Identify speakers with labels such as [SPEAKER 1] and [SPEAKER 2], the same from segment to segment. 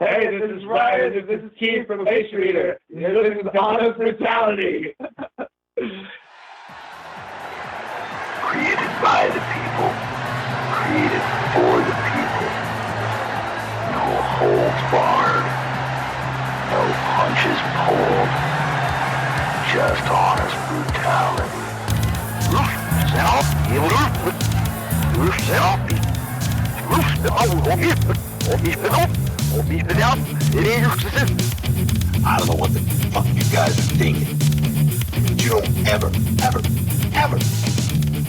[SPEAKER 1] Hey, this is Ryan, and this is Keith from Glacier Eater. You're listening to Honest Brutality.
[SPEAKER 2] Created by the people, created for the people. No holds barred, no punches pulled, just honest brutality. I don't know what the fuck you guys are thinking, but you don't ever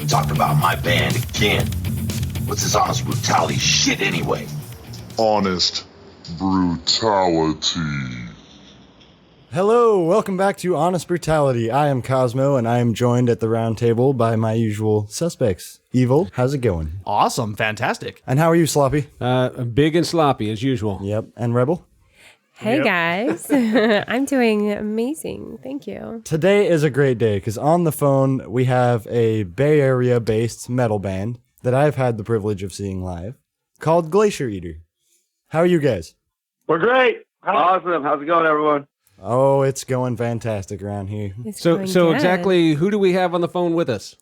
[SPEAKER 2] talk about my band again. What's this honest brutality shit anyway?
[SPEAKER 3] Honest Brutality.
[SPEAKER 4] Hello, welcome back to Honest Brutality. I am Cosmo, and I am joined at the round table by my usual suspects. Evil, how's it going?
[SPEAKER 5] Awesome, fantastic.
[SPEAKER 4] And how are you, Sloppy?
[SPEAKER 6] Big and sloppy, as usual.
[SPEAKER 4] Yep. And Rebel?
[SPEAKER 7] Hey, guys. I'm doing amazing. Thank you.
[SPEAKER 4] Today is a great day, because on the phone, we have a Bay Area-based metal band that I've had the privilege of seeing live, called Glacier Eater. How are you guys?
[SPEAKER 1] We're great.
[SPEAKER 8] Awesome. How's it going, everyone?
[SPEAKER 4] Oh, it's going fantastic around here.
[SPEAKER 6] So exactly, who do we have on the phone with us?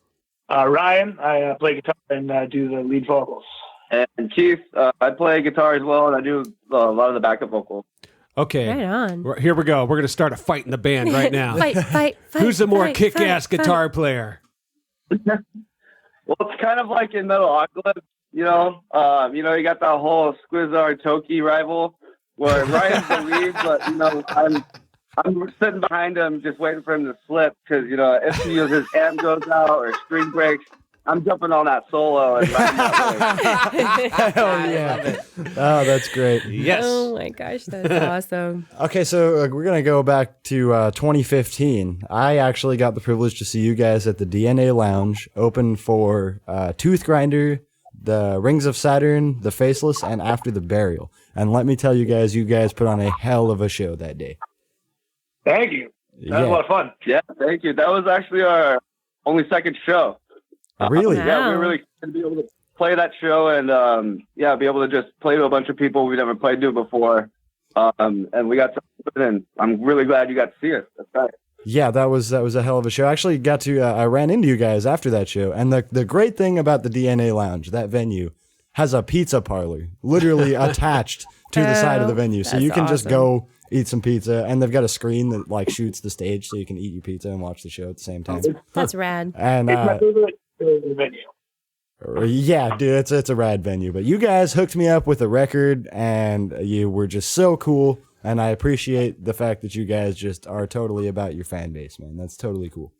[SPEAKER 1] Ryan, I play guitar and do the lead vocals.
[SPEAKER 8] And Keith, I play guitar as well, and I do a lot of the backup vocals.
[SPEAKER 6] Okay.
[SPEAKER 7] Right on.
[SPEAKER 6] Here we go. We're going to start a fight in the band right now.
[SPEAKER 7] fight.
[SPEAKER 6] Who's the more
[SPEAKER 7] fight,
[SPEAKER 6] kick-ass
[SPEAKER 7] fight,
[SPEAKER 6] guitar player?
[SPEAKER 8] Well, it's kind of like in Metal Apocalypse, you know, you got that whole Squizzard Toki rival where Ryan's the lead, but I'm sitting behind him just waiting for him to slip because if his amp goes out or string breaks, I'm jumping on that solo and riding that
[SPEAKER 4] Hell yeah. Oh, that's great.
[SPEAKER 6] Yes.
[SPEAKER 7] Oh my gosh, that's awesome.
[SPEAKER 4] Okay, so we're going to go back to 2015. I actually got the privilege to see you guys at the DNA Lounge, open for Tooth Grinder, the Rings of Saturn, the Faceless, and After the Burial. And let me tell you guys put on a hell of a show that day.
[SPEAKER 1] Thank you. That was a lot of fun.
[SPEAKER 8] Yeah, thank you. That was actually our only second show.
[SPEAKER 4] Really?
[SPEAKER 8] Yeah, we were really excited to be able to play that show and be able to just play to a bunch of people we never played to before. And we got something, and I'm really glad you got to see us. That's right.
[SPEAKER 4] Yeah, that was a hell of a show. I actually got to I ran into you guys after that show, and the great thing about the DNA Lounge, that venue, has a pizza parlor literally attached to the side of the venue, so you can just go eat some pizza, and they've got a screen that shoots the stage, so you can eat your pizza and watch the show at the same time.
[SPEAKER 7] That's rad.
[SPEAKER 4] And
[SPEAKER 1] It's my favorite venue.
[SPEAKER 4] yeah, dude, it's a rad venue. But you guys hooked me up with a record, and you were just so cool. And I appreciate the fact that you guys just are totally about your fan base, man. That's totally cool.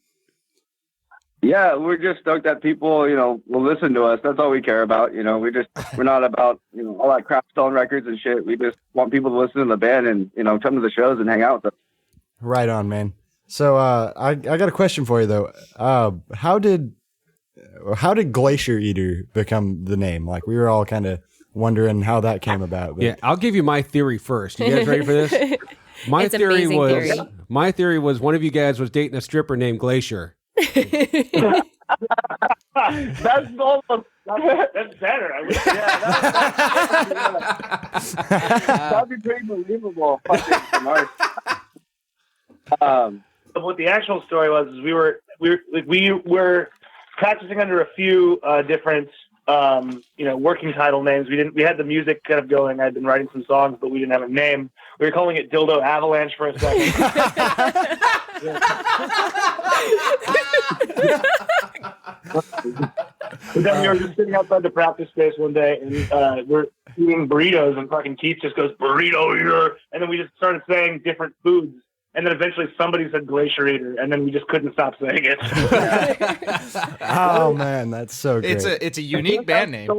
[SPEAKER 8] Yeah, we're just stoked that people, will listen to us. That's all we care about. We're not about, all that crap selling records and shit. We just want people to listen to the band and, come to the shows and hang out with us.
[SPEAKER 4] Right on, man. So I got a question for you though. How did Glacier Eater become the name? Like, we were all kind of wondering how that came about. But...
[SPEAKER 6] Yeah, I'll give you my theory first. You guys ready for this? My theory was one of you guys was dating a stripper named Glacier.
[SPEAKER 1] That's almost that's better. I wish.
[SPEAKER 8] That'd be pretty believable.
[SPEAKER 1] What the actual story was is we were practicing under a few different working title names. We had the music kind of going. I'd been writing some songs, but we didn't have a name. We were calling it Dildo Avalanche for a second. But then we were just sitting outside the practice space one day, and we're eating burritos, and fucking Keith just goes, "Burrito eater," and then we just started saying different foods. And then eventually somebody said Glacier Eater, and then we just couldn't stop saying it.
[SPEAKER 4] Oh man, that's so great.
[SPEAKER 5] It's a unique band name.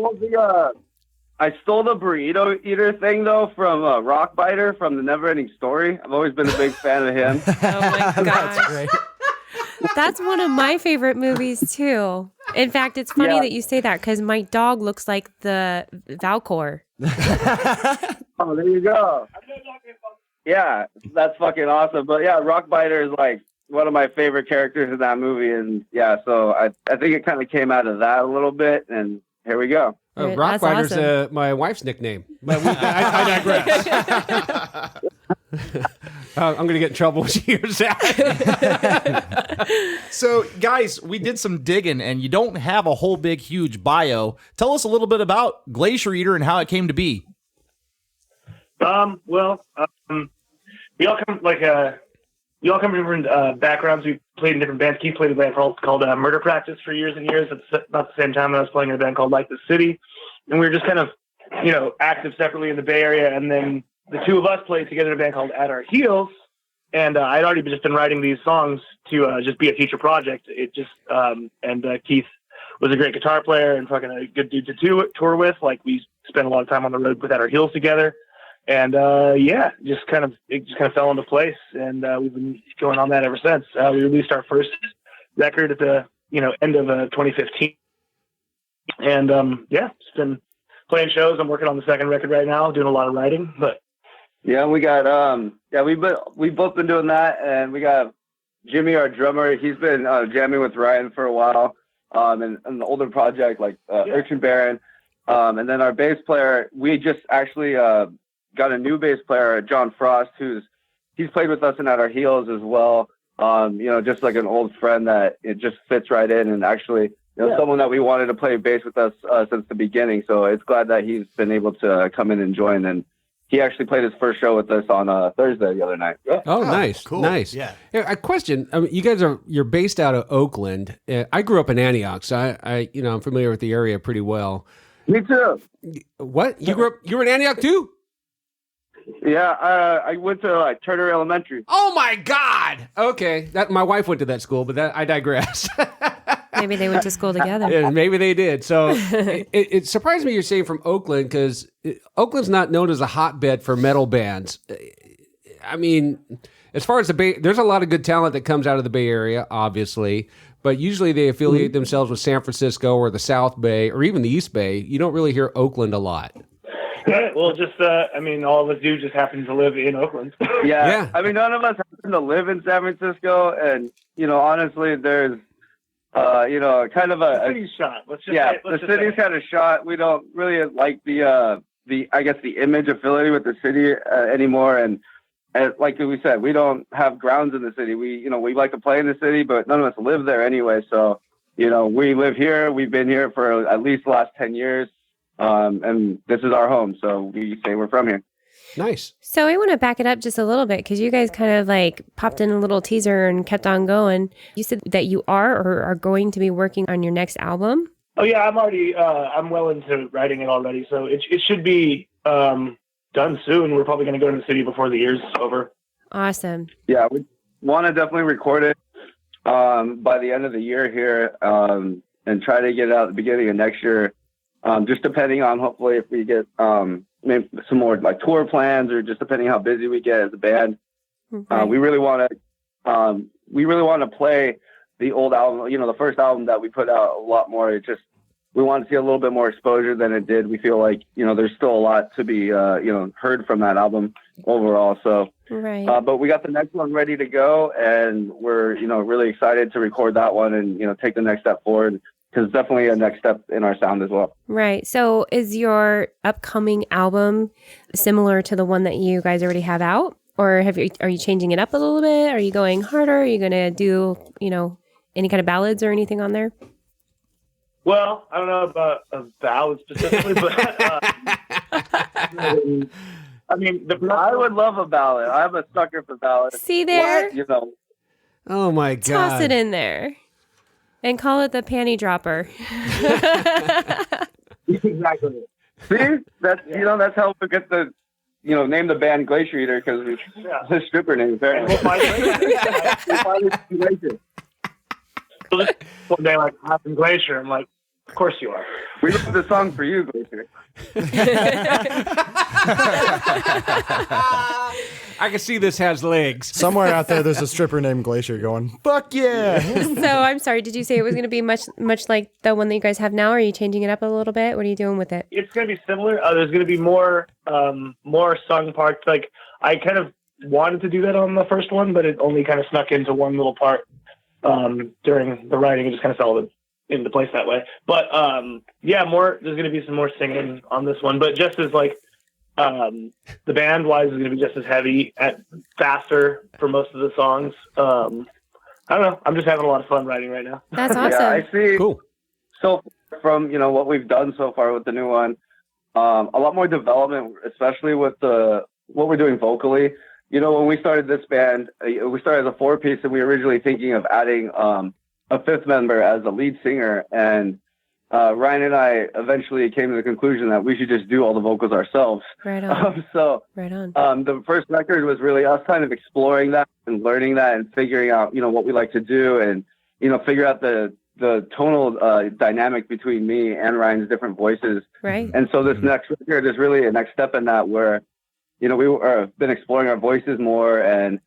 [SPEAKER 8] I stole the burrito eater thing though from Rock Biter from the Neverending Story. I've always been a big fan of him.
[SPEAKER 7] Oh my gosh.
[SPEAKER 4] That's great.
[SPEAKER 7] That's one of my favorite movies too. In fact, it's funny that you say that because my dog looks like the Valcor.
[SPEAKER 8] Oh, there you go. Yeah, that's fucking awesome. But yeah, Rock Biter is like one of my favorite characters in that movie, and yeah, so I think it kind of came out of that a little bit, and here we go.
[SPEAKER 7] That's
[SPEAKER 6] Rockrider's
[SPEAKER 7] awesome.
[SPEAKER 6] my wife's nickname. But I digress. I'm going to get in trouble when she hears that.
[SPEAKER 5] So, guys, we did some digging, and you don't have a whole big, huge bio. Tell us a little bit about Glacier Eater and how it came to be.
[SPEAKER 1] We all come from different backgrounds. We played in different bands. Keith played in a band called Murder Practice for years and years. At about the same time, I was playing in a band called Like the City, and we were just kind of, active separately in the Bay Area. And then the two of us played together in a band called At Our Heels. And I'd already just been writing these songs to just be a future project. Keith was a great guitar player and fucking a good dude to tour with. Like, we spent a lot of time on the road with At Our Heels together. And it just kind of fell into place, and we've been going on that ever since. We released our first record at the end of 2015, and it's been playing shows. I'm working on the second record right now, doing a lot of writing. But
[SPEAKER 8] yeah, we got we've both been doing that, and we got Jimmy, our drummer. He's been jamming with Ryan for a while, and the older project like Urchin Baron, and then our bass player. We just actually got a new bass player, John Frost, he's played with us and At Our Heels as well. Just like an old friend that it just fits right in, and actually, someone that we wanted to play bass with us since the beginning. So it's glad that he's been able to come in and join. And he actually played his first show with us on Thursday the other night. Yeah.
[SPEAKER 6] Oh, nice,
[SPEAKER 5] cool,
[SPEAKER 6] nice.
[SPEAKER 5] Yeah.
[SPEAKER 6] A question. I mean, you're based out of Oakland. I grew up in Antioch, so I'm familiar with the area pretty well.
[SPEAKER 8] Me too.
[SPEAKER 6] What? You were in Antioch too?
[SPEAKER 8] Yeah, I went to Turner Elementary.
[SPEAKER 6] Oh my God! Okay, my wife went to that school, but I digress.
[SPEAKER 7] Maybe they went to school together.
[SPEAKER 6] Yeah, maybe they did. So it surprised me you're saying from Oakland, because Oakland's not known as a hotbed for metal bands. I mean, as far as the Bay, there's a lot of good talent that comes out of the Bay Area, obviously, but usually they affiliate themselves with San Francisco or the South Bay or even the East Bay. You don't really hear Oakland a lot.
[SPEAKER 1] Well, just all of us do just happen to live in Oakland.
[SPEAKER 8] Yeah. I mean, none of us happen to live in San Francisco, and honestly, there's kind of a
[SPEAKER 1] city's shot.
[SPEAKER 8] The city's kind of shot. We don't really like the image affiliated with the city anymore, and like we said, we don't have grounds in the city. We like to play in the city, but none of us live there anyway. So we live here. We've been here for at least the last 10 years. And this is our home, so we say we're from here.
[SPEAKER 6] Nice.
[SPEAKER 7] So I want to back it up just a little bit, because you guys kind of popped in a little teaser and kept on going. You said that you are going to be working on your next album.
[SPEAKER 1] Oh yeah, I'm already I'm well into writing it already, so it should be done soon. We're probably going to go to the city before the year's over.
[SPEAKER 7] Awesome.
[SPEAKER 8] Yeah, we want to definitely record it by the end of the year here, and try to get it out at the beginning of next year. Just depending on, hopefully, if we get maybe some more tour plans, or just depending how busy we get as a band.
[SPEAKER 7] Right.
[SPEAKER 8] We really want to play the old album, the first album that we put out a lot more. We want to see a little bit more exposure than it did. We feel like there's still a lot to be heard from that album overall. So,
[SPEAKER 7] right.
[SPEAKER 8] But we got the next one ready to go, and we're really excited to record that one and take the next step forward. Because it's definitely a next step in our sound as well.
[SPEAKER 7] Right. So is your upcoming album similar to the one that you guys already have out? Or are you changing it up a little bit? Are you going harder? Are you going to do, any kind of ballads or anything on there?
[SPEAKER 1] Well, I don't know about a ballad specifically, but
[SPEAKER 8] I would love a ballad. I'm a sucker for ballads.
[SPEAKER 7] See there?
[SPEAKER 8] What?
[SPEAKER 6] Oh my God.
[SPEAKER 7] Toss it in there. And call it the panty dropper.
[SPEAKER 1] Exactly.
[SPEAKER 8] See, that's how we get the, name the band Glacier Eater, because it's a stripper name apparently.
[SPEAKER 1] One day, having Glacier, I'm like, of course you are.
[SPEAKER 8] We wrote the song for you, Glacier.
[SPEAKER 6] I can see this has legs.
[SPEAKER 4] Somewhere out there's a stripper named Glacier going, fuck yeah.
[SPEAKER 7] So I'm sorry, did you say it was going to be much like the one that you guys have now? Or are you changing it up a little bit? What are you doing with it?
[SPEAKER 1] It's going to be similar. There's going to be more sung parts. I kind of wanted to do that on the first one, but it only kind of snuck into one little part during the writing. It just kind of fell into place that way. But yeah, there's going to be some more singing on this one, but just as like the band wise is going to be just as heavy faster for most of the songs. I don't know. I'm just having a lot of fun writing right now.
[SPEAKER 7] That's awesome.
[SPEAKER 8] Yeah, I see.
[SPEAKER 6] Cool.
[SPEAKER 8] So from what we've done so far with the new one, a lot more development, especially with what we're doing vocally. When we started this band, we started as a 4-piece, and we were originally thinking of adding a 5th member as the lead singer. And Ryan and I eventually came to the conclusion that we should just do all the vocals ourselves.
[SPEAKER 7] Right on. Right on.
[SPEAKER 8] The first record was really us kind of exploring that and learning that and figuring out, what we like to do and, figure out the tonal dynamic between me and Ryan's different voices.
[SPEAKER 7] Right.
[SPEAKER 8] And so this next record is really a next step in that where, we have been exploring our voices more. And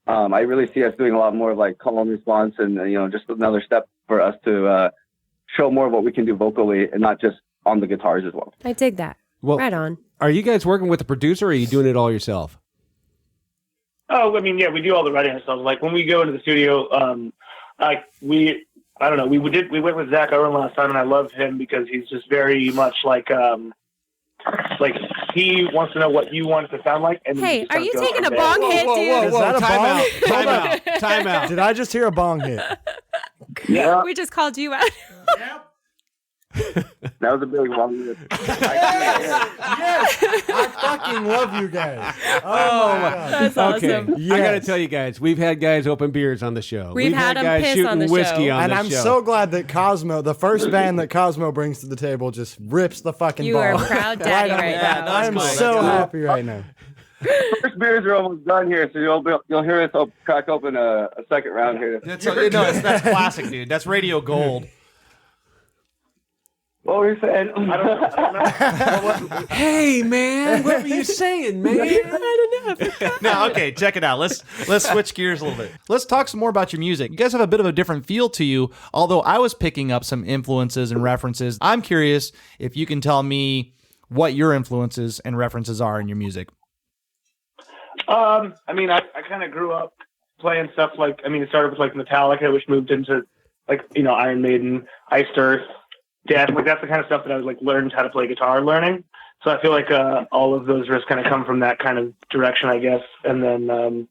[SPEAKER 8] I really see us doing a lot more of like call and response and, just another step for us to show more of what we can do vocally and not just on the guitars as well.
[SPEAKER 7] I dig that.
[SPEAKER 6] Well,
[SPEAKER 7] right on.
[SPEAKER 6] Are you guys working with a producer or are you doing it all yourself?
[SPEAKER 1] Oh, I mean, yeah, we do all the writing ourselves. Like when we go into the studio, I don't know, we went with Zach Owen last time, and I love him because he's just very much like he wants to know what you want it to sound like. And
[SPEAKER 7] hey, are you taking a bong hit, dude?
[SPEAKER 4] Is that a bong?
[SPEAKER 6] Time out.
[SPEAKER 4] Did I just hear a bong hit?
[SPEAKER 8] Yeah.
[SPEAKER 7] We just called you out.
[SPEAKER 8] That was a big one.
[SPEAKER 4] Yes, I fucking love you guys. Oh my God.
[SPEAKER 7] That's awesome.
[SPEAKER 6] I got to tell you guys, we've had guys open beers on the show.
[SPEAKER 7] We've had them
[SPEAKER 6] guys
[SPEAKER 7] piss
[SPEAKER 6] shooting
[SPEAKER 7] on the
[SPEAKER 6] whiskey
[SPEAKER 7] show.
[SPEAKER 6] on
[SPEAKER 4] And
[SPEAKER 6] the
[SPEAKER 4] I'm
[SPEAKER 6] show.
[SPEAKER 4] so glad that Cosmo, the first band that Cosmo brings to the table, just rips the fucking
[SPEAKER 7] You
[SPEAKER 4] ball.
[SPEAKER 7] are a proud daddy right now.
[SPEAKER 4] I am so happy right now.
[SPEAKER 8] First beers are almost done here, so you'll hear us crack open a second round here.
[SPEAKER 5] That's classic, dude. That's radio gold.
[SPEAKER 8] What were you saying? I don't know.
[SPEAKER 6] Hey, man, what were you saying, man?
[SPEAKER 7] I don't know.
[SPEAKER 5] No, okay, check it out. Let's switch gears a little bit. Let's talk some more about your music. You guys have a bit of a different feel to you, although I was picking up some influences and references. I'm curious if you can tell me what your influences and references are in your music.
[SPEAKER 1] I mean, I kind of grew up playing stuff like, it started with like Metallica, which moved into like, Iron Maiden, Iced Earth, Death. Like that's the kind of stuff that I was like learned how to play guitar learning. So I feel like all of those riffs kind of come from that kind of direction, I guess. And then, and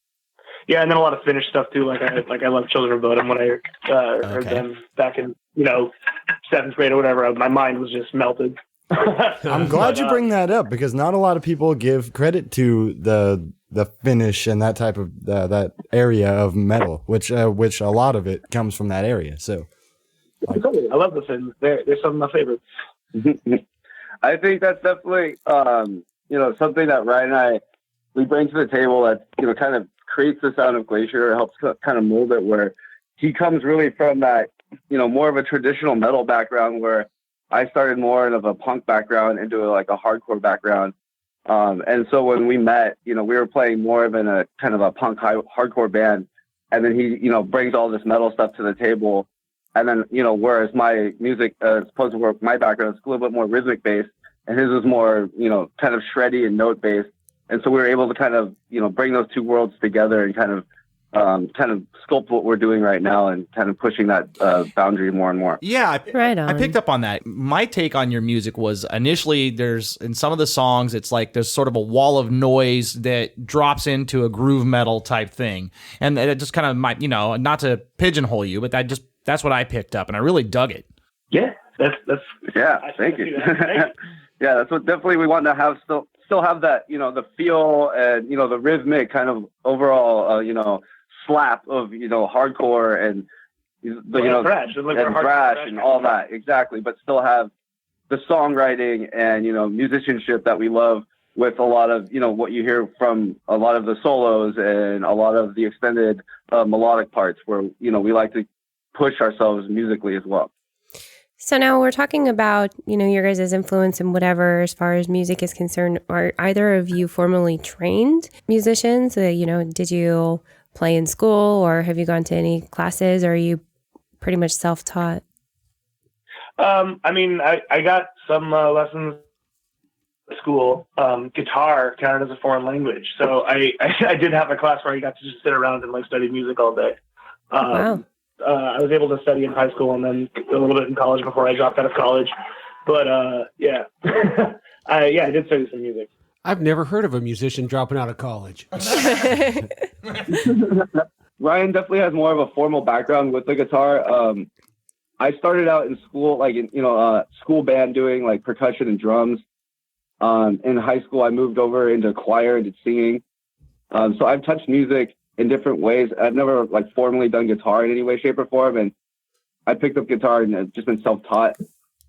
[SPEAKER 1] then a lot of Finnish stuff too. Like I love Children of Bodom when I heard them back in, 7th grade or whatever. My mind was just melted.
[SPEAKER 4] I'm glad you bring that up because not a lot of people give credit to the Finnish and that type of that area of metal, which a lot of it comes from that area. So
[SPEAKER 1] I love the Finns. They're some of my favorites.
[SPEAKER 8] I think that's definitely something that Ryan and we bring to the table that kind of creates the sound of Glacier, helps kind of mold it, where he comes really from that more of a traditional metal background, where I started more of a punk background into like a hardcore background. And so when we met, we were playing more of in a kind of a punk hardcore band. And then he, brings all this metal stuff to the table. And then, whereas my music, as opposed to where my background is a little bit more rhythmic based, and his is more, kind of shreddy and note based. And so we were able to kind of, bring those two worlds together and kind of sculpt what we're doing right now and kind of pushing that boundary more and more.
[SPEAKER 5] Yeah,
[SPEAKER 7] Right on.
[SPEAKER 5] I picked up on that. My take on your music was initially there's in some of the songs, it's like there's sort of a wall of noise that drops into a groove metal type thing. And it just kind of might, not to pigeonhole you, but that's what I picked up and I really dug it.
[SPEAKER 1] Yeah, that's
[SPEAKER 8] yeah. Thank you. Yeah, that's what definitely we want to have still have that, the feel and, the rhythmic kind of overall, slap of, hardcore and,
[SPEAKER 1] thrash,
[SPEAKER 8] and thrash and all that. Exactly. But still have the songwriting and, musicianship that we love with a lot of, what you hear from a lot of the solos and a lot of the extended melodic parts where, we like to push ourselves musically as well.
[SPEAKER 7] So now we're talking about, your guys' influence and whatever as far as music is concerned. Are either of you formally trained musicians? Did you play in school or have you gone to any classes or are you pretty much self-taught?
[SPEAKER 1] I got some lessons at school. Guitar counted as a foreign language. So I did have a class where I got to just sit around and study music all day.
[SPEAKER 7] Wow.
[SPEAKER 1] I was able to study in high school and then a little bit in college before I dropped out of college. But yeah, I did study some music.
[SPEAKER 6] I've never heard of a musician dropping out of college.
[SPEAKER 8] Ryan definitely has more of a formal background with the guitar. I started out in school, like in school band, doing like percussion and drums. In high school, I moved over into choir and did singing. So I've touched music in different ways. I've never like formally done guitar in any way, shape, or form. And I picked up guitar and I've just been self-taught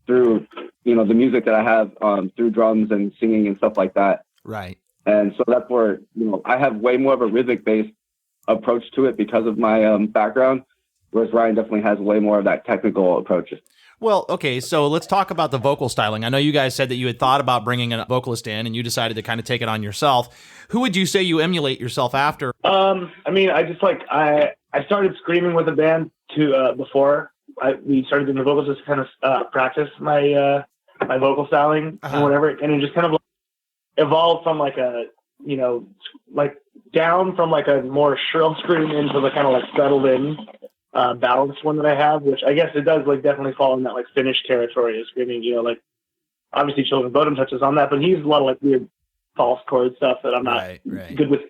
[SPEAKER 8] through, the music that I have through drums and singing and stuff like that.
[SPEAKER 5] Right.
[SPEAKER 8] And so that's where, I have way more of a rhythmic-based approach to it because of my background, whereas Ryan definitely has way more of that technical approach.
[SPEAKER 5] Well, okay, so let's talk about the vocal styling. I know you guys said that you had thought about bringing a vocalist in and you decided to kind of take it on yourself. Who would you say you emulate yourself after?
[SPEAKER 1] I mean, I just I started screaming with a band before we started doing the vocals, just to kind of practice my my vocal styling and whatever, and it just kind of evolved from down from a more shrill scream into the kind of settled in balanced one that I have, which I guess it does definitely fall in that Finnish territory of screaming, obviously Children Bodom touches on that, but he's a lot of weird false chord stuff that I'm not good with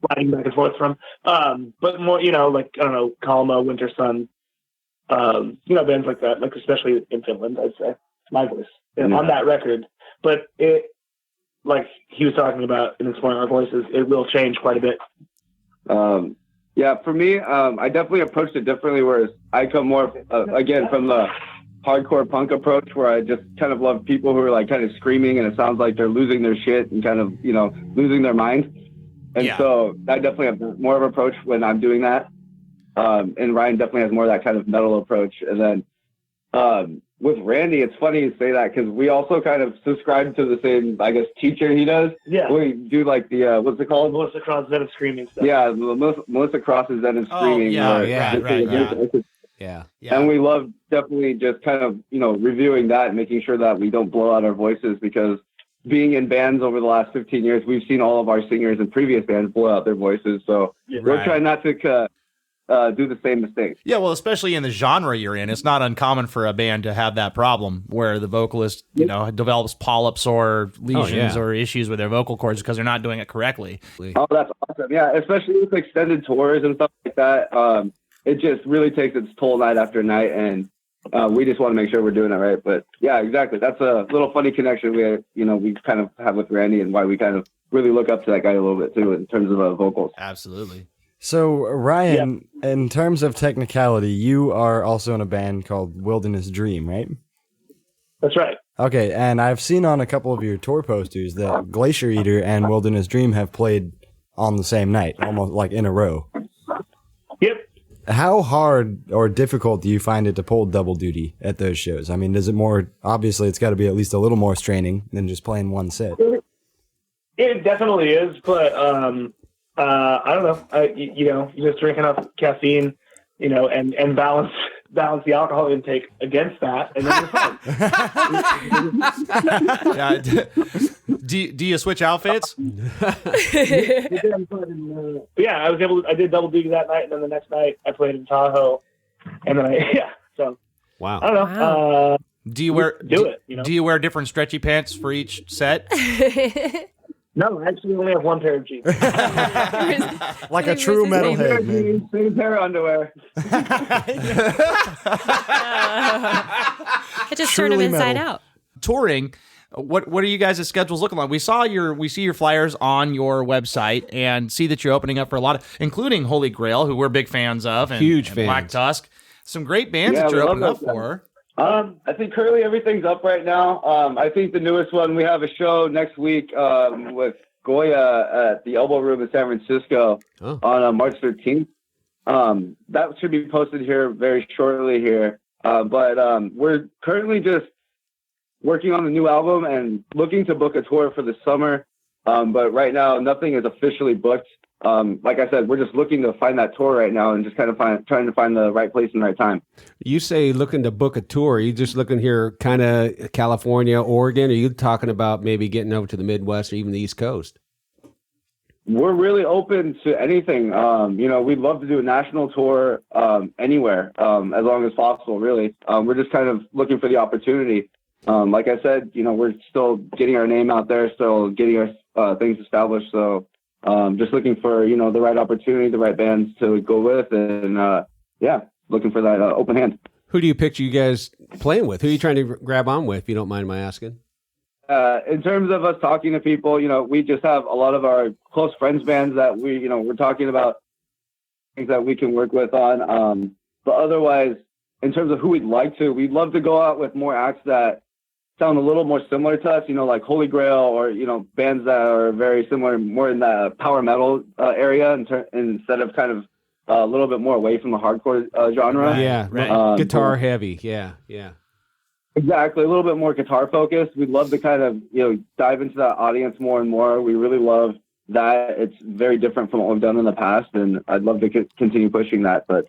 [SPEAKER 1] sliding back and forth from. But more, I don't know, Kalma, Winter Sun, bands like that, especially in Finland, I'd say. It's my voice on that record. But it, like he was talking about in Exploring Our Voices, it will change quite a bit.
[SPEAKER 8] Yeah, for me, I definitely approached it differently, whereas I come more, again, from the hardcore punk approach, where I just kind of love people who are kind of screaming and it sounds like they're losing their shit and kind of, losing their mind. And so I definitely have more of an approach when I'm doing that. And Ryan definitely has more of that kind of metal approach. And then with Randy, it's funny you say that because we also kind of subscribe to the same, I guess, teacher he does.
[SPEAKER 1] Yeah.
[SPEAKER 8] We do the, what's it called?
[SPEAKER 1] Melissa Cross Zen of Screaming stuff.
[SPEAKER 8] Yeah, Melissa Cross's Zen of Screaming.
[SPEAKER 6] Yeah.
[SPEAKER 8] And we love definitely just kind of, reviewing that and making sure that we don't blow out our voices, because being in bands over the last 15 years, we've seen all of our singers in previous bands blow out their voices. So we're trying not to do the same mistake.
[SPEAKER 5] Yeah, well, especially in the genre you're in, it's not uncommon for a band to have that problem where the vocalist, develops polyps or lesions or issues with their vocal cords because they're not doing it correctly.
[SPEAKER 8] Oh, that's awesome. Yeah, especially with extended tours and stuff like that. It just really takes its toll night after night, and we just want to make sure we're doing it right. But yeah, exactly. That's a little funny connection we kind of have with Randy, and why we kind of really look up to that guy a little bit too in terms of vocals.
[SPEAKER 5] Absolutely.
[SPEAKER 4] So Ryan, in terms of technicality, you are also in a band called Wilderness Dream, right?
[SPEAKER 1] That's right.
[SPEAKER 4] Okay, and I've seen on a couple of your tour posters that Glacier Eater and Wilderness Dream have played on the same night, almost in a row.
[SPEAKER 1] Yep.
[SPEAKER 4] How hard or difficult do you find it to pull double duty at those shows? I mean, is it more, obviously it's got to be at least a little more straining than just playing one set.
[SPEAKER 1] It definitely is, but I don't know. You just drink enough caffeine, and balance the alcohol intake against that, and then you're fine.
[SPEAKER 5] Do you switch outfits?
[SPEAKER 1] Yeah, I did double duty that night, and then the next night I played in Tahoe, and then so
[SPEAKER 6] wow.
[SPEAKER 1] I don't know.
[SPEAKER 7] Wow.
[SPEAKER 5] Do you wear different stretchy pants for each set?
[SPEAKER 1] No, I actually only have one pair of jeans.
[SPEAKER 4] Like a true metalhead, man.
[SPEAKER 8] Same pair of underwear.
[SPEAKER 7] I just turned them
[SPEAKER 4] Truly
[SPEAKER 7] inside
[SPEAKER 4] metal.
[SPEAKER 7] out.
[SPEAKER 5] Touring, what are you guys' schedules looking like? We see your flyers on your website and see that you're opening up for a lot of, including Holy Grail, who we're big fans of, and
[SPEAKER 6] Huge
[SPEAKER 5] and
[SPEAKER 6] fans.
[SPEAKER 5] Black Tusk. Some great bands
[SPEAKER 8] Yeah,
[SPEAKER 5] that you're
[SPEAKER 8] we
[SPEAKER 5] opening
[SPEAKER 8] love
[SPEAKER 5] up
[SPEAKER 8] those
[SPEAKER 5] for.
[SPEAKER 8] I think currently everything's up right now. I think the newest one, we have a show next week with Goya at the Elbow Room in San Francisco on March 13th. That should be posted here very shortly here. But we're currently just working on the new album and looking to book a tour for the summer. But right now, nothing is officially booked. Like I said, we're just looking to find that tour right now and just kind of trying to find the right place and the right time.
[SPEAKER 6] You say looking to book a tour. Are you just looking here kind of California, Oregon? Or are you talking about maybe getting over to the Midwest or even the East Coast?
[SPEAKER 8] we're really open to anything. You know, we'd love to do a national tour anywhere, as long as possible, really. We're just kind of looking for the opportunity. Like I said, you know, we're still getting our name out there, still getting our things established. So just looking for, you know, the right opportunity, the right bands to go with, and yeah, looking for that open hand.
[SPEAKER 6] Who do you picture you guys playing with? Who are you trying to grab on with, if you don't mind my asking?
[SPEAKER 8] In terms of us talking to people, you know, we just have a lot of our close friends bands that we, you know, we're talking about things that we can work with on. But otherwise, in terms of who we'd love to go out with more acts that sound a little more similar to us, you know, like Holy Grail, or, you know, bands that are very similar, more in the power metal area, instead of kind of a little bit more away from the hardcore genre.
[SPEAKER 6] Yeah,
[SPEAKER 5] right.
[SPEAKER 6] Guitar heavy. Yeah, yeah.
[SPEAKER 8] Exactly. A little bit more guitar focused. We'd love to kind of, you know, dive into that audience more and more. We really love that. It's very different from what we've done in the past, and I'd love to continue pushing that. But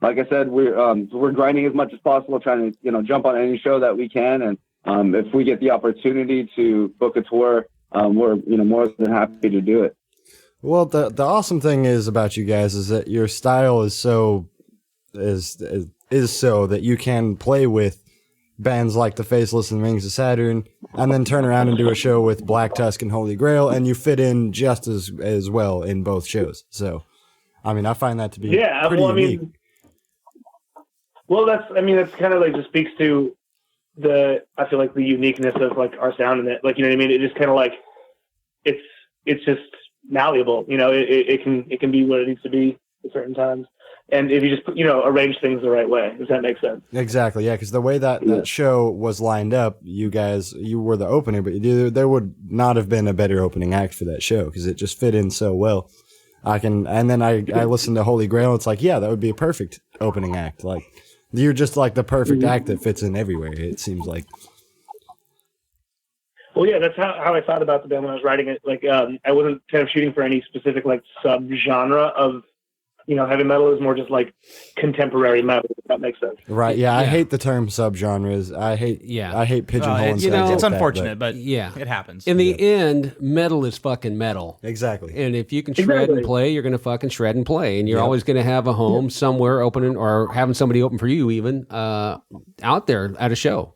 [SPEAKER 8] like I said, we're grinding as much as possible, trying to, you know, jump on any show that we can. And if we get the opportunity to book a tour, we're, you know, more than happy to do it.
[SPEAKER 4] Well, the awesome thing is about you guys is that your style is so that you can play with bands like the Faceless and Rings of Saturn, and then turn around and do a show with Black Tusk and Holy Grail, and you fit in just as well in both shows. So, I mean, I find that to be pretty unique.
[SPEAKER 1] That's kind of like just speaks to I feel like the uniqueness of like our sound, and it, like, you know what I mean? It just kind of like, it's just malleable, you know, it can be what it needs to be at certain times. And if you just, you know, arrange things the right way, does that make sense?
[SPEAKER 4] Exactly, yeah, because the way that show was lined up, you were the opener, but there would not have been a better opening act for that show, because it just fit in so well. And then I listened to Holy Grail, it's like, yeah, that would be a perfect opening act. Like, you're just like the perfect act that fits in everywhere, it seems like.
[SPEAKER 1] Well, yeah, that's how I thought about the band when I was writing it. Like, I wasn't kind of shooting for any specific like sub-genre of, you know, heavy metal. Is more just like contemporary metal, if that makes sense.
[SPEAKER 4] Right. Yeah. I hate the term subgenres. I hate pigeonholing.
[SPEAKER 5] It's unfortunate, but
[SPEAKER 6] yeah,
[SPEAKER 5] it happens.
[SPEAKER 6] In the end, metal is fucking metal.
[SPEAKER 4] Exactly.
[SPEAKER 6] And if you can shred and play, you're going to fucking shred and play. And you're always going to have a home somewhere opening, or having somebody open for you even out there at a show.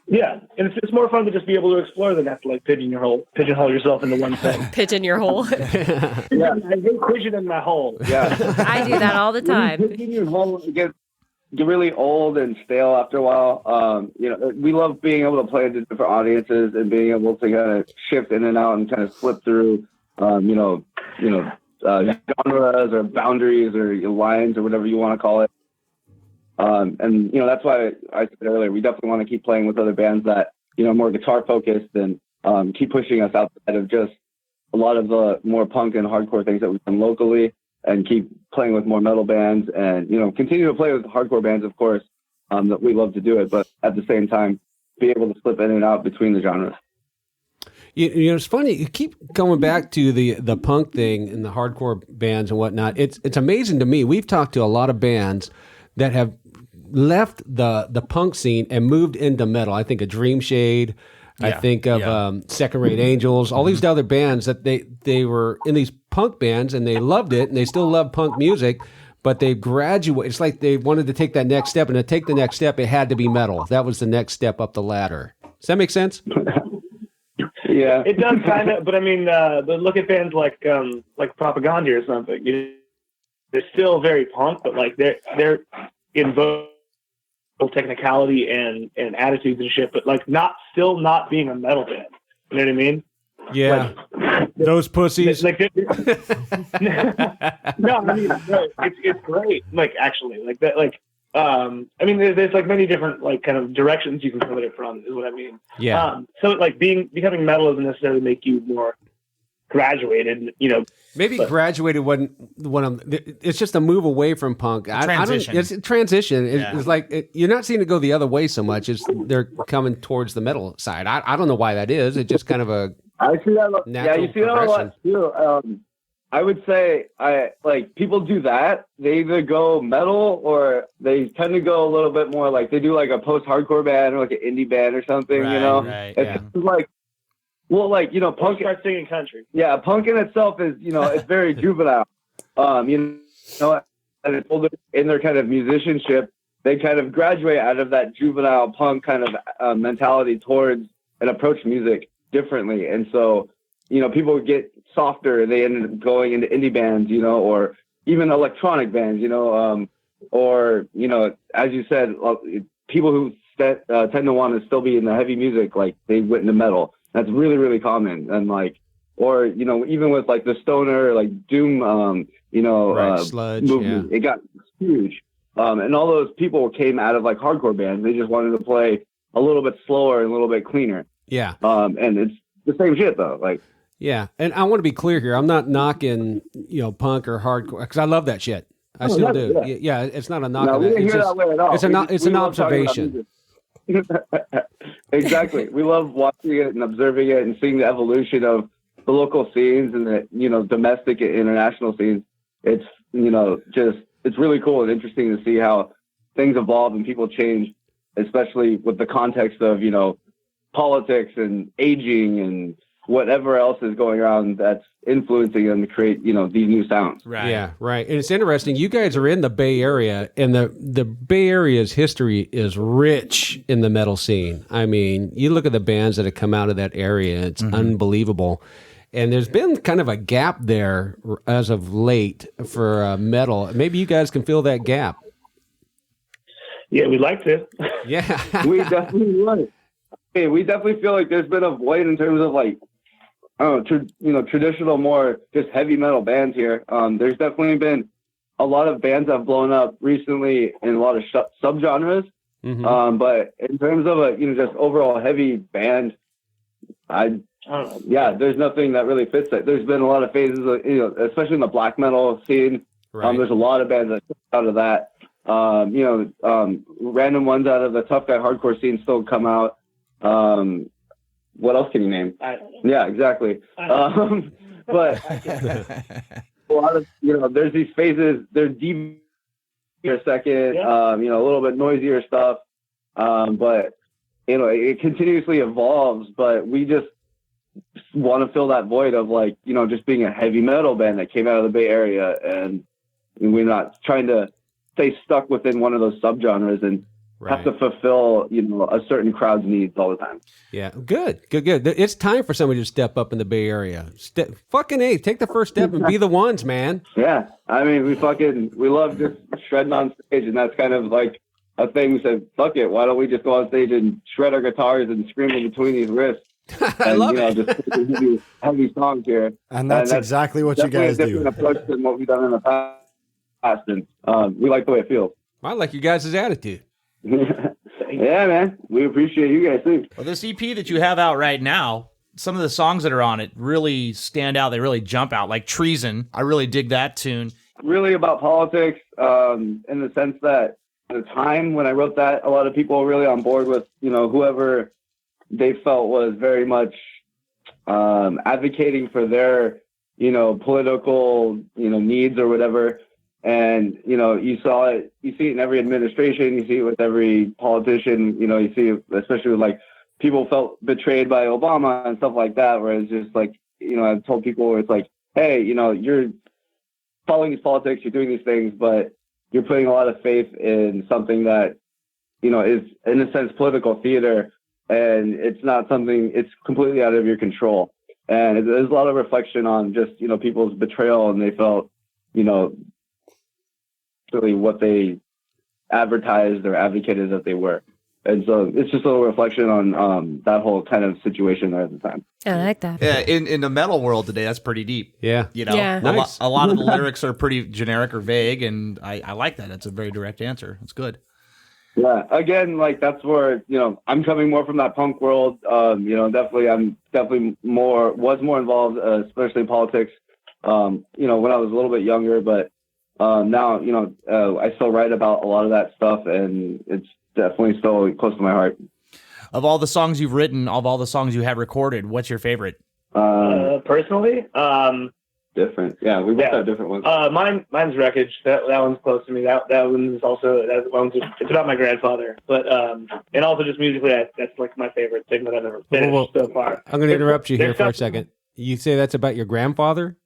[SPEAKER 6] Yeah,
[SPEAKER 1] and it's just more fun to just be able to explore than have to like pigeonhole yourself into one thing.
[SPEAKER 7] Pigeon your hole.
[SPEAKER 1] Yeah, I hate pigeon in my hole.
[SPEAKER 8] Yeah,
[SPEAKER 7] I do that all the time.
[SPEAKER 8] Pigeon your hole get really old and stale after a while. You know, we love being able to play to different audiences and being able to kind of shift in and out and kind of flip through, genres or boundaries or lines or whatever you want to call it. And, you know, that's why I said earlier, we definitely want to keep playing with other bands that, you know, more guitar focused, and keep pushing us outside of just a lot of the more punk and hardcore things that we've done locally, and keep playing with more metal bands, and, you know, continue to play with hardcore bands, of course, that we love to do it, but at the same time, be able to slip in and out between the genres.
[SPEAKER 6] You know, it's funny. You keep going back to the punk thing and the hardcore bands and whatnot. It's amazing to me. We've talked to a lot of bands that have left the punk scene and moved into metal. I think of Dream Shade. Yeah, I think of Second Rate Angels. All these other bands that they were in these punk bands and they loved it, and they still love punk music, but they graduated. It's like they wanted to take that next step, and to take the next step, it had to be metal. That was the next step up the ladder. Does that make sense?
[SPEAKER 8] Yeah,
[SPEAKER 1] it does kind of. But I mean, look at bands like Propaganda or something. They're still very punk, but like they're in vogue technicality and attitudes and shit, but like not being a metal band. You know what I mean?
[SPEAKER 6] Yeah. Like, those pussies.
[SPEAKER 1] Like, no, I mean, it's great. Like, actually, like that, like, I mean, there's like many different like kind of directions you can come at it from, is what I mean.
[SPEAKER 6] Yeah.
[SPEAKER 1] So like becoming metal doesn't necessarily make you more graduated, you know.
[SPEAKER 6] Maybe graduated when it's just a move away from punk.
[SPEAKER 5] Transition.
[SPEAKER 6] It's a transition. It's like you're not seeing it go the other way so much. It's they're coming towards the metal side. I don't know why that is. It's just kind of a
[SPEAKER 8] I see that. Yeah, you see that a lot too. I would say people do that. They either go metal or they tend to go a little bit more like they do like a post-hardcore band or like an indie band or something.
[SPEAKER 5] Right,
[SPEAKER 8] you know,
[SPEAKER 5] right,
[SPEAKER 8] it's like. Well, like, you know, punk.
[SPEAKER 1] Start singing country.
[SPEAKER 8] Yeah, punk in itself is, you know, it's very juvenile. You know, and it's older in their kind of musicianship, they kind of graduate out of that juvenile punk kind of mentality towards and approach music differently. And so, you know, people get softer and they end up going into indie bands, you know, or even electronic bands, you know, or, you know, as you said, people who tend to want to still be in the heavy music, like they went into metal. That's really, really common. And like, or, you know, even with like the stoner, like doom, you know,
[SPEAKER 6] sludge,
[SPEAKER 8] movement, it got huge. And all those people came out of like hardcore bands. They just wanted to play a little bit slower and a little bit cleaner.
[SPEAKER 6] Yeah.
[SPEAKER 8] And it's the same shit though. Like,
[SPEAKER 6] yeah. And I want to be clear here. I'm not knocking, you know, punk or hardcore because I love that shit. I still do. Yeah. It's not a knock.
[SPEAKER 8] No,
[SPEAKER 6] on
[SPEAKER 8] we
[SPEAKER 6] that.
[SPEAKER 8] didn't
[SPEAKER 6] It's
[SPEAKER 8] hear
[SPEAKER 6] just,
[SPEAKER 8] that way at all.
[SPEAKER 6] it's an
[SPEAKER 8] love talking about
[SPEAKER 6] observation.
[SPEAKER 8] music. Exactly. We love watching it and observing it and seeing the evolution of the local scenes and the, you know, domestic and international scenes. It's, you know, just, it's really cool and interesting to see how things evolve and people change, especially with the context of, you know, politics and aging and whatever else is going on that's influencing them to create, you know, these new sounds.
[SPEAKER 5] Right.
[SPEAKER 6] Yeah, right. And it's interesting. You guys are in the Bay Area, and the Bay Area's history is rich in the metal scene. I mean, you look at the bands that have come out of that area, it's unbelievable. And there's been kind of a gap there as of late for metal. Maybe you guys can fill that gap.
[SPEAKER 1] Yeah, we'd like to.
[SPEAKER 6] Yeah.
[SPEAKER 8] We definitely would. Hey, we definitely feel like there's been a void in terms of like, I don't know, you know, traditional, more just heavy metal bands here. There's definitely been a lot of bands that have blown up recently in a lot of subgenres. But in terms of a, you know, just overall heavy band, yeah, there's nothing that really fits that. There's been a lot of phases of, you know, especially in the black metal scene.
[SPEAKER 6] Right.
[SPEAKER 8] There's a lot of bands that out of that. You know, random ones out of the tough guy hardcore scene still come out. What else can you name?
[SPEAKER 1] I don't know.
[SPEAKER 8] Yeah, exactly. But a lot of, you know, there's these phases. There's deep for a second, you know, a little bit noisier stuff. But, you know, it continuously evolves, but we just want to fill that void of like, you know, just being a heavy metal band that came out of the Bay Area, and we're not trying to stay stuck within one of those subgenres and have to fulfill, you know, a certain crowd's needs all the time.
[SPEAKER 6] Yeah, good. It's time for somebody to step up in the Bay Area. Fucking A, take the first step and be the ones, man.
[SPEAKER 8] Yeah, I mean, we love just shredding on stage, and that's kind of like a thing. We said, fuck it, why don't we just go on stage and shred our guitars and scream in between these riffs?
[SPEAKER 6] I love it.
[SPEAKER 8] Just heavy songs here.
[SPEAKER 4] And that's exactly what you guys
[SPEAKER 8] do. Definitely a different approach than what we've done in the past, and we like the way it feels.
[SPEAKER 6] I like you guys' attitude.
[SPEAKER 8] Yeah, man. We appreciate you guys too.
[SPEAKER 5] Well, this EP that you have out right now, some of the songs that are on it really stand out. They really jump out, like Treason. I really dig that tune.
[SPEAKER 8] Really about politics, in the sense that at the time when I wrote that, a lot of people were really on board with, you know, whoever they felt was very much advocating for their, you know, political, you know, needs or whatever. And, you know, you see it in every administration, you see it with every politician, you know, you see it, especially with like people felt betrayed by Obama and stuff like that, where it's just like, you know, I've told people where it's like, hey, you know, you're following these politics, you're doing these things, but you're putting a lot of faith in something that, you know, is in a sense political theater, and it's not something, it's completely out of your control. And there's a lot of reflection on just, you know, people's betrayal, and they felt, you know, really what they advertised or advocated that they were. And so it's just a little reflection on that whole kind of situation there at the time.
[SPEAKER 7] I like that.
[SPEAKER 5] Yeah, in the metal world today, that's pretty deep.
[SPEAKER 6] Yeah.
[SPEAKER 5] You know,
[SPEAKER 7] Yeah.
[SPEAKER 6] Nice.
[SPEAKER 5] a lot of the lyrics are pretty generic or vague, and I like that. It's a very direct answer. It's good.
[SPEAKER 8] Yeah. Again, like that's where, you know, I'm coming more from that punk world. You know, I'm definitely was more involved, especially in politics, you know, when I was a little bit younger, but now, you know, I still write about a lot of that stuff, and it's definitely still close to my heart.
[SPEAKER 5] Of all the songs you've written, of all the songs you have recorded, what's your favorite?
[SPEAKER 1] Personally,
[SPEAKER 8] different. Yeah, we both have different ones.
[SPEAKER 1] Mine's Wreckage. That one's close to me. That one's also it's about my grandfather. But and also just musically, that's like my favorite thing that I've ever finished so far.
[SPEAKER 6] I'm going to interrupt you here for a second. You say that's about your grandfather?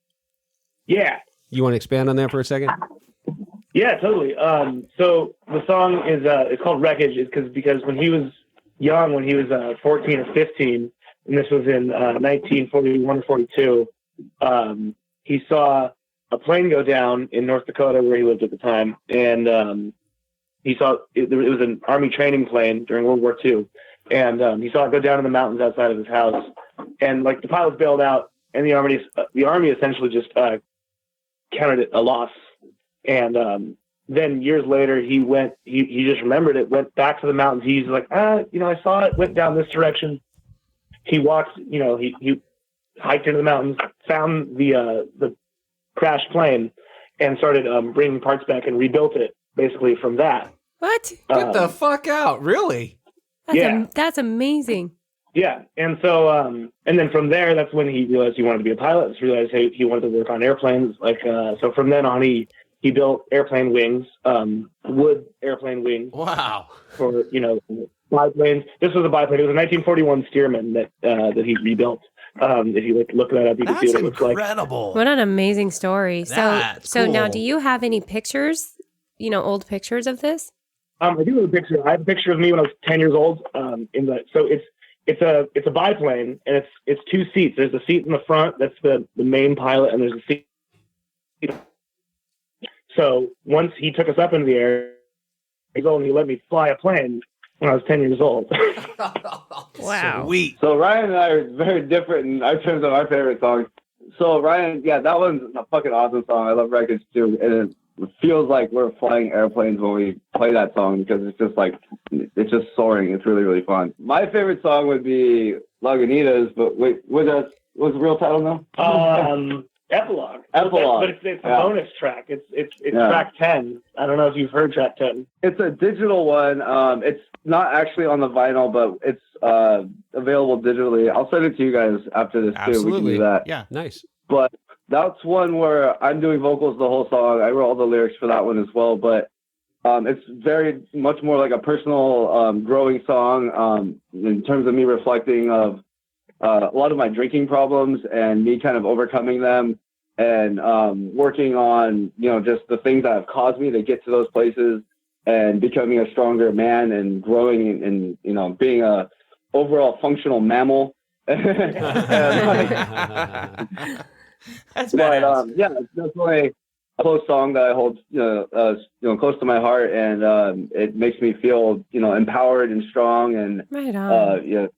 [SPEAKER 1] Yeah.
[SPEAKER 6] You want to expand on that for a second?
[SPEAKER 1] Yeah, totally. So the song is it's called Wreckage because when he was young, when he was 14 or 15, and this was in 1941 or 42, he saw a plane go down in North Dakota where he lived at the time, and he saw it was an Army training plane during World War II, and he saw it go down in the mountains outside of his house, and like the pilots bailed out, and the Army essentially just counted it a loss. And then years later, he just remembered it, went back to the mountains. He's like, I saw it, went down this direction. He walked, he hiked into the mountains, found the crashed plane, and started bringing parts back and rebuilt it basically from that.
[SPEAKER 7] What?
[SPEAKER 6] Get the fuck out. Really?
[SPEAKER 7] That's amazing.
[SPEAKER 1] Yeah. And so, and then from there, that's when he realized he wanted to be a pilot. He realized he wanted to work on airplanes. So from then on, he built airplane wings, wood airplane wings.
[SPEAKER 5] Wow.
[SPEAKER 1] For, biplanes. This was a biplane. It was a 1941 Stearman that he rebuilt. If you look that up, you can see what it looks like.
[SPEAKER 5] Incredible.
[SPEAKER 7] What an amazing story.
[SPEAKER 5] That's
[SPEAKER 7] so now,
[SPEAKER 5] cool.
[SPEAKER 7] do you have any pictures, old pictures of this?
[SPEAKER 1] I do have a picture. I have a picture of me when I was 10 years old. It's a biplane, and it's two seats. There's a seat in the front that's the main pilot, and there's a seat. So once he took us up into the air, he let me fly a plane when I was 10 years old.
[SPEAKER 7] Wow.
[SPEAKER 5] Sweet.
[SPEAKER 8] So Ryan and I are very different in terms of our favorite songs. So Ryan, yeah, that one's a fucking awesome song. I love Wreckage too, and it feels like we're flying airplanes when we play that song because it's just soaring. It's really, really fun. My favorite song would be Lagunitas, but wait, what's the real title now?
[SPEAKER 1] Epilogue.
[SPEAKER 8] Epilogue.
[SPEAKER 1] But it's a bonus track. It's track 10. I don't know if you've heard track 10.
[SPEAKER 8] It's a digital one. It's not actually on the vinyl, but it's available digitally. I'll send it to you guys after this too. We can do that.
[SPEAKER 5] Yeah.
[SPEAKER 6] Nice.
[SPEAKER 8] But that's one where I'm doing vocals the whole song. I wrote all the lyrics for that one as well. But it's very much more like a personal growing song in terms of me reflecting of a lot of my drinking problems and me kind of overcoming them and working on, just the things that have caused me to get to those places and becoming a stronger man and growing and, being a overall functional mammal.
[SPEAKER 5] That's
[SPEAKER 8] But
[SPEAKER 5] badass.
[SPEAKER 8] it's definitely a close song that I hold close to my heart, and it makes me feel empowered and strong and
[SPEAKER 7] Right on.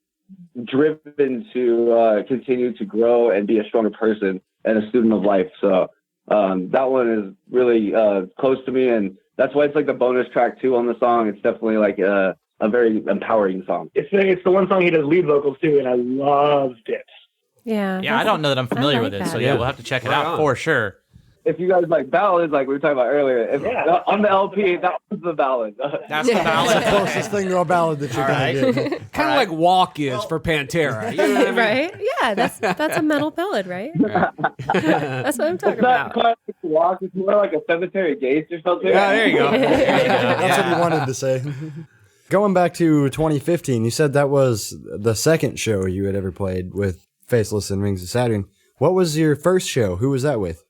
[SPEAKER 8] driven to continue to grow and be a stronger person and a student of life. So that one is really close to me, and that's why it's like the bonus track too on the song. It's definitely like a very empowering song.
[SPEAKER 1] It's the one song he does lead vocals to, and I loved it.
[SPEAKER 7] Yeah.
[SPEAKER 5] Yeah, I don't know that I'm familiar with
[SPEAKER 7] like
[SPEAKER 5] it, so
[SPEAKER 7] that.
[SPEAKER 5] yeah, we'll have to check it
[SPEAKER 6] Right
[SPEAKER 5] out
[SPEAKER 6] on.
[SPEAKER 5] for sure.
[SPEAKER 8] If you guys like ballads, like we were talking about earlier, on the LP, that was the ballad.
[SPEAKER 5] That's the ballad.
[SPEAKER 4] Closest thing to a ballad that you're
[SPEAKER 5] All
[SPEAKER 4] going to get.
[SPEAKER 6] Kind of like Walk is for Pantera. You know what I mean?
[SPEAKER 7] Right? Yeah, that's a metal ballad, right? That's what I'm talking
[SPEAKER 8] It's not
[SPEAKER 7] about.
[SPEAKER 8] quite like a walk. It's more like a cemetery gaze or something.
[SPEAKER 6] Yeah, there you go.
[SPEAKER 4] That's what you wanted to say. Going back to 2015, you said that was the second show you had ever played with Faceless and Rings of Saturn. What was your first show? Who was that with?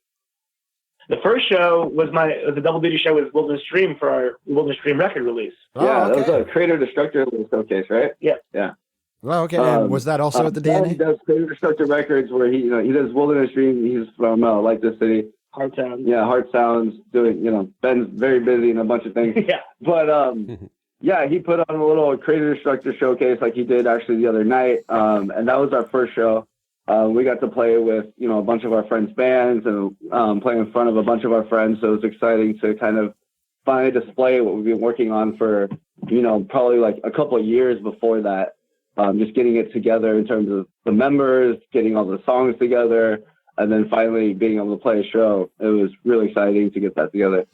[SPEAKER 1] The first show was a double duty show with Wilderness Dream for our Wilderness Dream record release.
[SPEAKER 8] Yeah,
[SPEAKER 4] Oh,
[SPEAKER 8] that was
[SPEAKER 4] okay.
[SPEAKER 8] a Creator Destructor showcase, right?
[SPEAKER 1] Yeah.
[SPEAKER 8] Yeah.
[SPEAKER 4] Well, okay. And was that also at the
[SPEAKER 8] Ben
[SPEAKER 4] DNA?
[SPEAKER 8] does Creator Destructor Records, where he does Wilderness Dream. He's from like this city.
[SPEAKER 1] Hard Sound.
[SPEAKER 8] Yeah, Heart Sounds. Doing, Ben's very busy in a bunch of things.
[SPEAKER 1] Yeah.
[SPEAKER 8] But yeah, he put on a little Creator Destructor showcase like he did actually the other night, and that was our first show. We got to play with, a bunch of our friends' bands and play in front of a bunch of our friends. So it was exciting to kind of finally display what we've been working on for, probably like a couple of years before that. Just getting it together in terms of the members, getting all the songs together, and then finally being able to play a show. It was really exciting to get that together.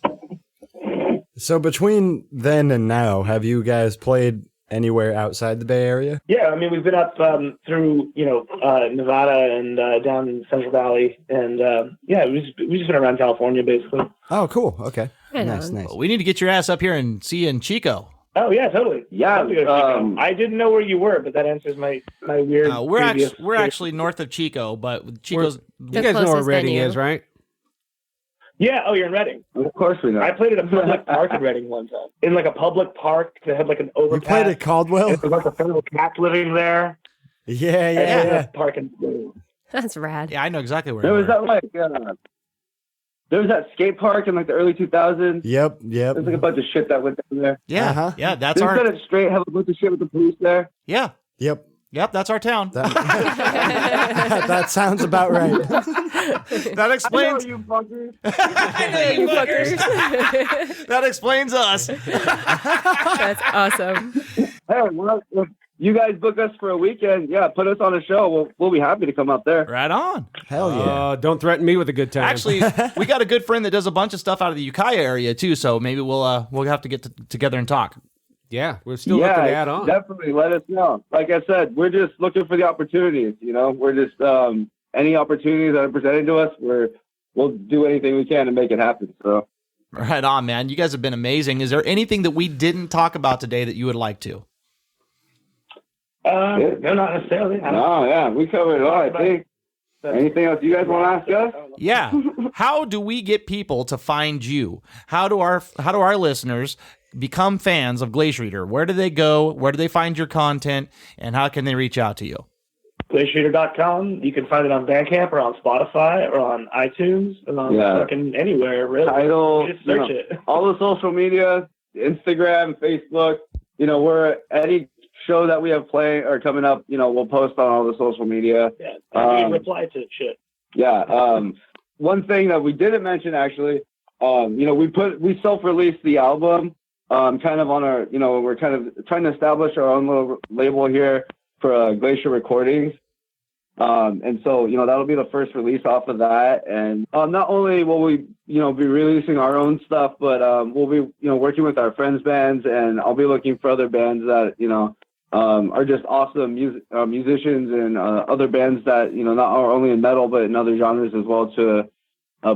[SPEAKER 4] So between then and now, have you guys played anywhere outside the Bay Area?
[SPEAKER 1] Yeah, I mean, we've been up through, Nevada and down in Central Valley. And, we've just been around California, basically.
[SPEAKER 4] Oh, cool. Okay.
[SPEAKER 7] Right
[SPEAKER 4] Nice,
[SPEAKER 7] on.
[SPEAKER 4] nice.
[SPEAKER 5] Well, we need to get your ass up here and see you in Chico.
[SPEAKER 1] Oh, yeah, totally.
[SPEAKER 8] Yeah,
[SPEAKER 1] Love to go to Chico. I didn't know where you were, but that answers my weird
[SPEAKER 5] We're actually north of Chico, but Chico's...
[SPEAKER 6] You guys know where
[SPEAKER 7] closest
[SPEAKER 6] Reading
[SPEAKER 7] venue.
[SPEAKER 6] is, right?
[SPEAKER 1] Yeah, oh, you're in Reading.
[SPEAKER 8] Of course we know.
[SPEAKER 1] I played at a public park in Reading one time. In like a public park that had like an overpass.
[SPEAKER 4] You played at Caldwell?
[SPEAKER 1] And there was like a feral cat living there.
[SPEAKER 4] Yeah.
[SPEAKER 1] Park in
[SPEAKER 7] That's rad.
[SPEAKER 5] Yeah, I know exactly where
[SPEAKER 8] There
[SPEAKER 5] you
[SPEAKER 8] was
[SPEAKER 5] are.
[SPEAKER 8] there was that skate park in like the early 2000s.
[SPEAKER 4] Yep.
[SPEAKER 8] There's like a bunch of shit that went down there.
[SPEAKER 5] Yeah,
[SPEAKER 4] Uh-huh.
[SPEAKER 5] yeah, that's
[SPEAKER 8] Didn't
[SPEAKER 5] our...
[SPEAKER 8] set it straight, have a bunch of shit with the police there.
[SPEAKER 5] Yeah,
[SPEAKER 4] Yep.
[SPEAKER 5] yep, that's our town.
[SPEAKER 4] That sounds about right.
[SPEAKER 5] That explains...
[SPEAKER 8] you fuckers.
[SPEAKER 7] You fuckers.
[SPEAKER 5] That explains us.
[SPEAKER 7] That's awesome.
[SPEAKER 8] Hey, well, if you guys book us for a weekend, put us on a show. We'll be happy to come up there.
[SPEAKER 5] Right on.
[SPEAKER 4] Hell yeah.
[SPEAKER 6] Don't threaten me with a good time.
[SPEAKER 5] Actually, we got a good friend that does a bunch of stuff out of the Ukiah area too, so maybe we'll have to get together and talk.
[SPEAKER 6] yeah, we're still looking to add on.
[SPEAKER 8] Definitely let us know. Like I said, we're just looking for the opportunities. We're just any opportunities that are presented to us, we'll do anything we can to make it happen. So
[SPEAKER 5] Right on, man. You guys have been amazing. Is there anything that we didn't talk about today that you would like to?
[SPEAKER 1] No, not necessarily.
[SPEAKER 8] we covered it all. I think. Anything else you guys want to ask us?
[SPEAKER 5] Yeah. How do we get people to find you? How do our listeners become fans of Glacier Eater? Where do they go? Where do they find your content? And how can they reach out to you?
[SPEAKER 1] GlacierEater.com. You can find it on Bandcamp or on Spotify or on iTunes and on fucking anywhere, really.
[SPEAKER 8] Title,
[SPEAKER 1] Just search it.
[SPEAKER 8] all the social media, Instagram, Facebook. We're any show that we have playing or coming up. We'll post on all the social media.
[SPEAKER 1] Yeah, you can reply to shit.
[SPEAKER 8] Yeah. One thing that we didn't mention actually, we self-released the album, kind of on our, we're kind of trying to establish our own little label here for Glacier Recordings. And so, that'll be the first release off of that. And not only will we, be releasing our own stuff, but we'll be, working with our friends' bands, and I'll be looking for other bands that, are just awesome musicians and other bands that, not only in metal, but in other genres as well to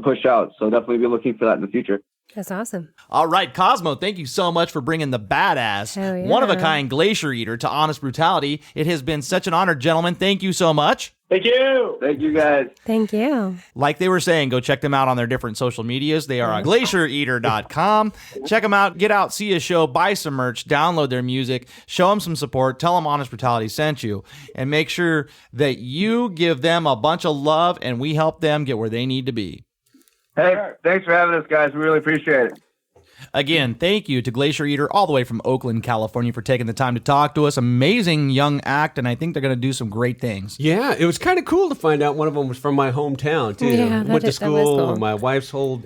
[SPEAKER 8] push out. So definitely be looking for that in the future.
[SPEAKER 7] That's awesome.
[SPEAKER 5] All right, Cosmo, thank you so much for bringing the badass,
[SPEAKER 7] Hell yeah.
[SPEAKER 5] one-of-a-kind Glacier Eater to Honest Brutality. It has been such an honor, gentlemen. Thank you so much.
[SPEAKER 1] Thank you.
[SPEAKER 8] Thank you, guys.
[SPEAKER 7] Thank you.
[SPEAKER 5] Like they were saying, go check them out on their different social medias. They are on glaciereater.com. Check them out, get out, see a show, buy some merch, download their music, show them some support, tell them Honest Brutality sent you, and make sure that you give them a bunch of love and we help them get where they need to be.
[SPEAKER 8] Hey, thanks for having us, guys. We really appreciate it.
[SPEAKER 5] Again, thank you to Glacier Eater all the way from Oakland, California for taking the time to talk to us. Amazing young act, and I think they're going to do some great things.
[SPEAKER 6] Yeah, it was kind of cool to find out one of them was from my hometown, too.
[SPEAKER 7] Yeah,
[SPEAKER 6] Went to
[SPEAKER 7] that was
[SPEAKER 6] school,
[SPEAKER 7] cool.
[SPEAKER 6] my wife's whole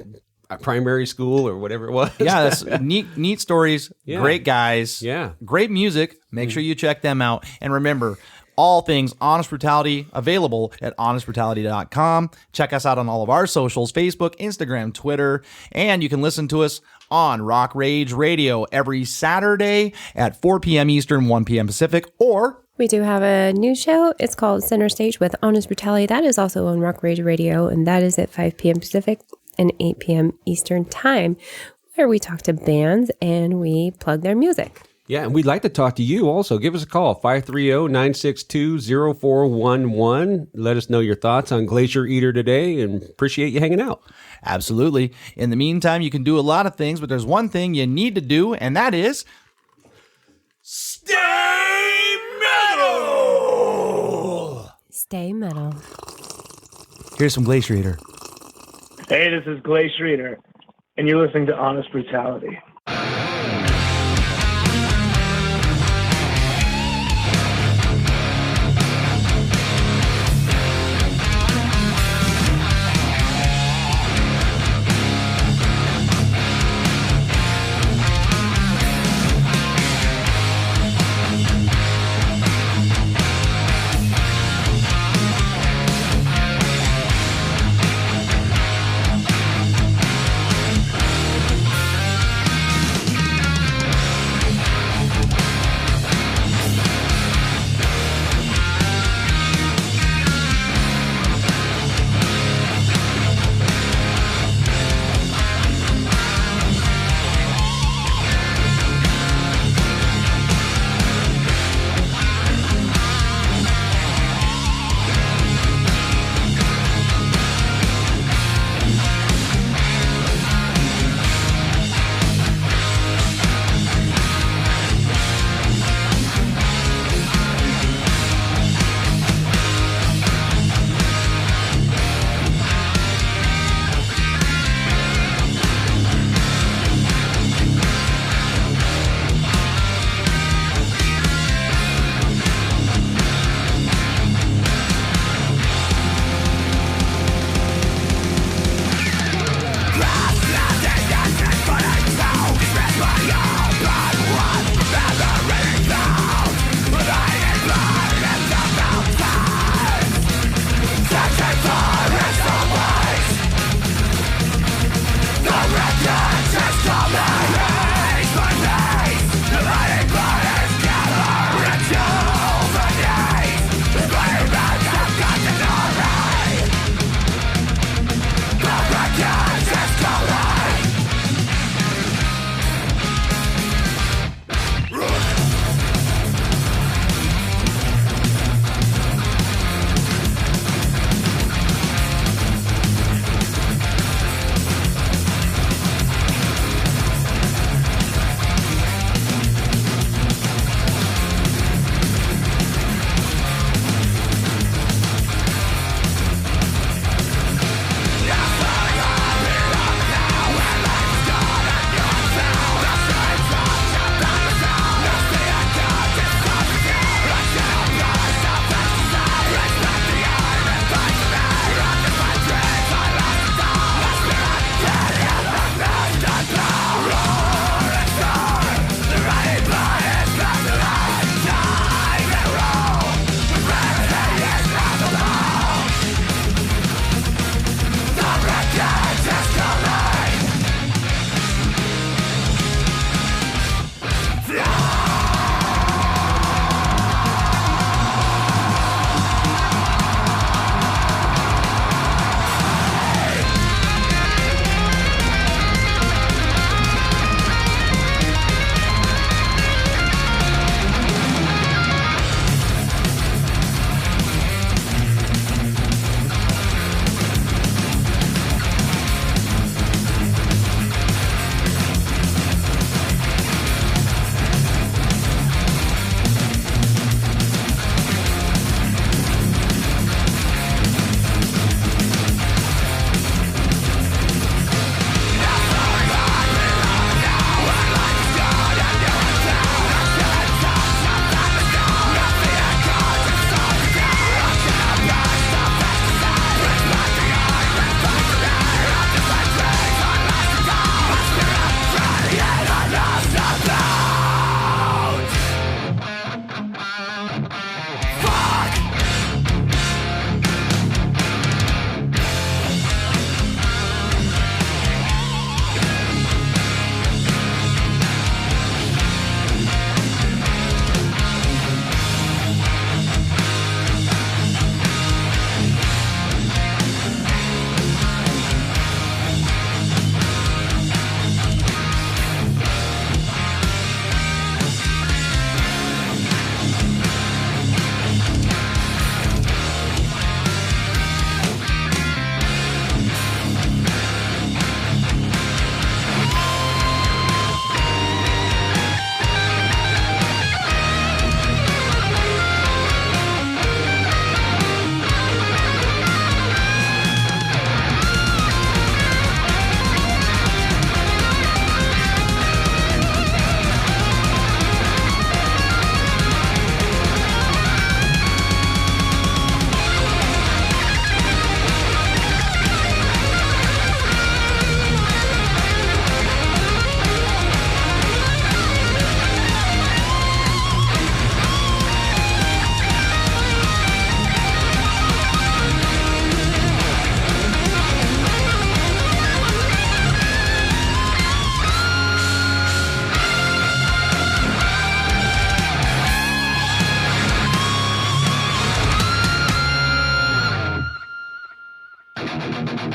[SPEAKER 6] primary school or whatever it was.
[SPEAKER 5] Yeah, that's neat stories,
[SPEAKER 6] Yeah.
[SPEAKER 5] great guys,
[SPEAKER 6] Yeah.
[SPEAKER 5] great music. Make sure you check them out. And remember, all things Honest Brutality available at honestbrutality.com. Check us out on all of our socials, Facebook, Instagram, Twitter, and you can listen to us on Rock Rage Radio every Saturday at 4 p.m. Eastern, 1 p.m. Pacific, or
[SPEAKER 7] We do have a new show. It's called Center Stage with Honest Brutality. That is also on Rock Rage Radio, and that is at 5 p.m. Pacific and 8 p.m. Eastern Time, where we talk to bands and we plug their music.
[SPEAKER 6] Yeah, and we'd like to talk to you also. Give us a call, 530-962-0411. Let us know your thoughts on Glacier Eater today, and appreciate you hanging out.
[SPEAKER 5] absolutely. In the meantime, you can do a lot of things, but there's one thing you need to do, and that is stay metal.
[SPEAKER 7] Stay metal.
[SPEAKER 5] Here's some Glacier Eater.
[SPEAKER 1] Hey, this is Glacier Eater, and you're listening to Honest Brutality.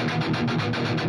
[SPEAKER 9] Thank